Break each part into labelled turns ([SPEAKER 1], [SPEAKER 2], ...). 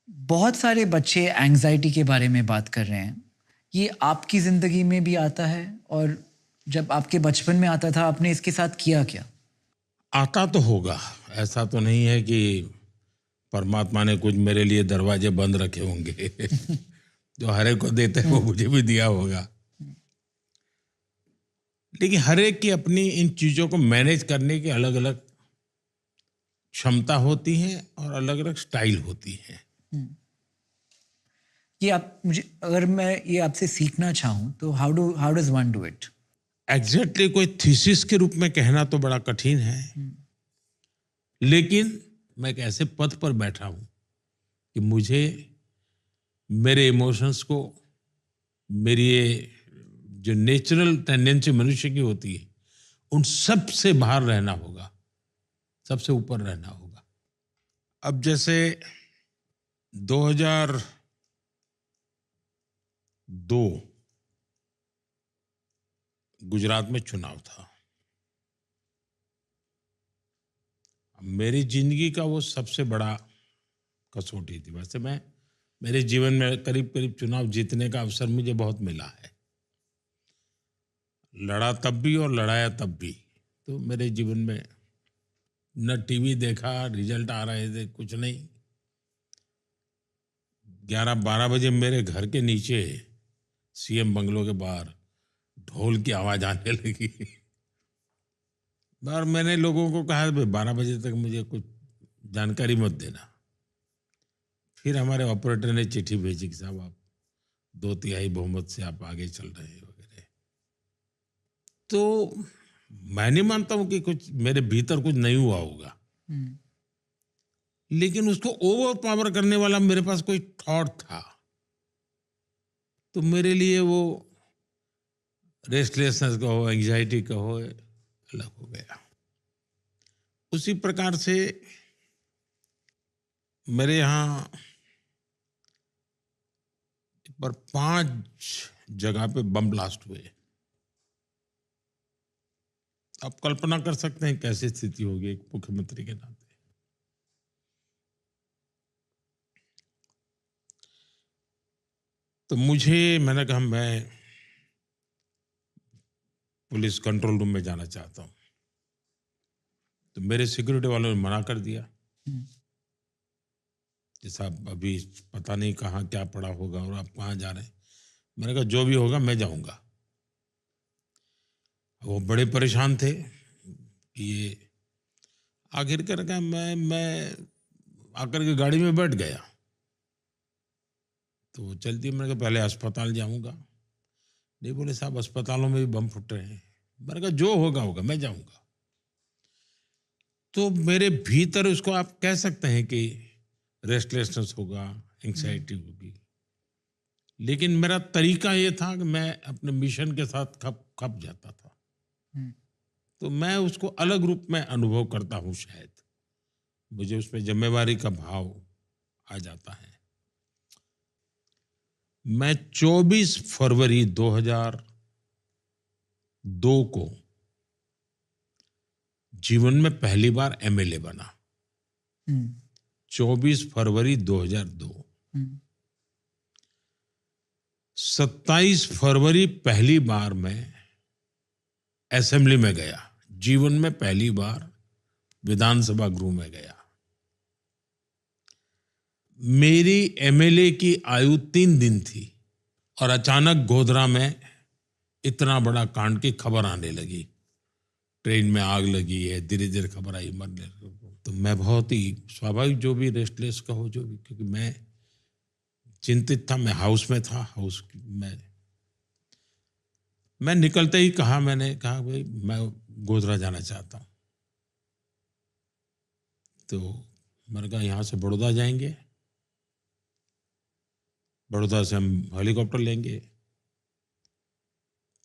[SPEAKER 1] बहुत सारे बच्चे एंग्जाइटी के बारे में बात कर रहे हैं। ये आपकी ज़िंदगी में भी आता है? और जब आपके बचपन में आता था, आपने इसके साथ किया क्या?
[SPEAKER 2] आता तो होगा। ऐसा तो नहीं है कि परमात्मा ने कुछ मेरे लिए दरवाजे बंद रखे होंगे। जो हर एक को देते हैं वो
[SPEAKER 1] हुँ,
[SPEAKER 2] मुझे भी दिया होगा। लेकिन हर एक की अपनी इन चीज़ों को मैनेज करने की अलग-अलग क्षमता होती है और अलग-अलग स्टाइल होती है।
[SPEAKER 1] हुँ। ये आप मुझे अगर मैं ये आपसे सीखना चाहूँ तो how does one do it?
[SPEAKER 2] Exactly कोई थीसिस के रूप में कहना तो बड़ा कठिन है।
[SPEAKER 1] हुँ,
[SPEAKER 2] लेकिन मैं एक ऐसे पद पर बैठा हूँ कि मुझे मेरे इमोशंस को, मेरी ये जो नेचुरल टेंडेंसी मनुष्य की होती है, उन सब से बाहर रहना होगा, सबसे ऊपर रहना होगा। अब जैसे 2002 गुजरात में चुनाव था। मेरी ज़िंदगी का वो सबसे बड़ा कसौटी थी। वैसे मैं मेरे जीवन में करीब-करीब चुनाव जीतने का अवसर मुझे बहुत मिला है। लड़ा तब भी और लड़ाया तब भी। तो मेरे जीवन में न टीवी देखा, रिज़ल्ट आ रहे थे, कुछ नहीं। 11-12 बजे मेरे घर के नीचे सीएम बंगलो के बाहर ढोल की आवाज़ आने लगी। और मैंने लोगों को कहा, भाई 12 बजे तक मुझे कुछ जानकारी मत देना। फिर हमारे ऑपरेटर ने चिट्ठी भेजी कि साहब आप 2/3 बहुमत से आप आगे चल रहे हैं वगैरह। तो मैं नहीं मानता हूँ कि कुछ मेरे भीतर कुछ नहीं हुआ होगा,
[SPEAKER 1] हुँ,
[SPEAKER 2] लेकिन उसको ओवर पावर करने वाला मेरे पास कोई थॉट था। तो मेरे लिए वो रेस्टलेसनेस कहो, एंग्जाइटी कहो, अलग हो गया। उसी प्रकार से मेरे यहाँ पर 5 जगह पे बम ब्लास्ट हुए। आप कल्पना कर सकते हैं कैसी स्थिति होगी एक मुख्यमंत्री के नाते। तो मैंने कहा मैं पुलिस कंट्रोल रूम में जाना चाहता हूँ। तो मेरे सिक्योरिटी वालों ने मना कर दिया
[SPEAKER 1] हुँ,
[SPEAKER 2] कि साहब अभी पता नहीं कहाँ क्या पड़ा होगा और आप कहाँ जा रहे हैं। मैंने कहा जो भी होगा मैं जाऊँगा। वो बड़े परेशान थे कि ये आखिर कर का मैं आकर के गाड़ी में बैठ गया। तो वो चलती, मैंने कहा पहले अस्पताल जाऊँगा। नहीं, बोले साहब अस्पतालों में भी बम फुट रहे हैं। मैंने कहा जो होगा होगा, मैं जाऊँगा। तो मेरे भीतर उसको आप कह सकते हैं कि रेस्टलेसनेस होगा,
[SPEAKER 1] हुँ,
[SPEAKER 2] एंग्जाइटी होगी। लेकिन मेरा तरीका ये था कि मैं अपने मिशन के साथ खप खप जाता था।
[SPEAKER 1] हुँ।
[SPEAKER 2] तो मैं उसको अलग रूप में अनुभव करता हूँ शायद। मुझे उसमें ज़िम्मेवारी का भाव आ जाता है। मैं 24 फरवरी 2002 को जीवन में पहली बार एमएलए बना।
[SPEAKER 1] हुँ,
[SPEAKER 2] 24 फरवरी 2002।
[SPEAKER 1] हुँ,
[SPEAKER 2] 27 फरवरी पहली बार मैं असेंबली में गया। जीवन में पहली बार विधानसभा गृह में गया। मेरी एमएलए की आयु 3 दिन थी और अचानक गोधरा में इतना बड़ा कांड की खबर आने लगी। ट्रेन में आग लगी है, धीरे धीरे खबर आई मरने लगे। तो मैं बहुत ही स्वाभाविक, जो भी रेस्टलेस कहो, जो भी, क्योंकि मैं चिंतित था। मैं हाउस में था, में मैं निकलते ही कहा, मैंने कहा भाई मैं गोधरा जाना चाहता हूँ। तो मैंने कहा यहाँ से बड़ौदा जाएंगे, बड़ौदा से हम हेलीकॉप्टर लेंगे।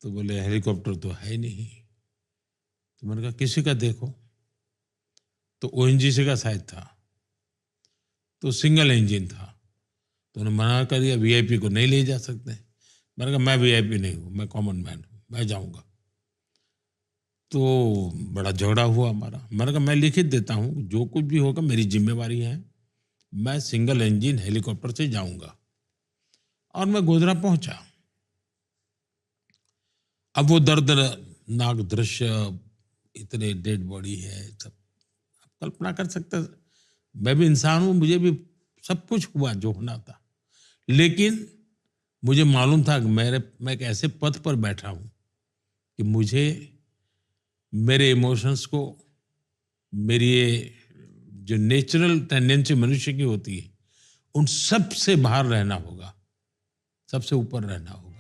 [SPEAKER 2] तो बोले हेलीकॉप्टर तो है ही नहीं। तो मैंने कहा किसी का देखो। तो ओएनजीसी का शायद था, तो सिंगल इंजन था। तो उन्होंने मना कर दिया, वीआईपी को नहीं ले जा सकते। मैंने कहा मैं वीआईपी नहीं हूँ, मैं कॉमन मैन हूँ, मैं जाऊँगा। तो बड़ा झगड़ा हुआ हमारा। मैंने कहा मैं लिखित देता हूँ, जो कुछ भी होगा मेरी जिम्मेवारी है, मैं सिंगल इंजन हेलीकॉप्टर से जाऊंगा। और मैं गोधरा पहुंचा। अब वो दर्दनाक दृश्य, इतने डेड बॉडी है, सब आप कल्पना कर सकते हैं। मैं भी इंसान हूं, मुझे भी सब कुछ हुआ जो होना था, लेकिन मुझे मालूम था कि मैं एक ऐसे पद पर बैठा हूं कि मुझे मेरे इमोशंस को, मेरी ये जो नेचुरल टेंडेंसी मनुष्य की होती है, उन सब से बाहर रहना होगा, सबसे ऊपर रहना होगा।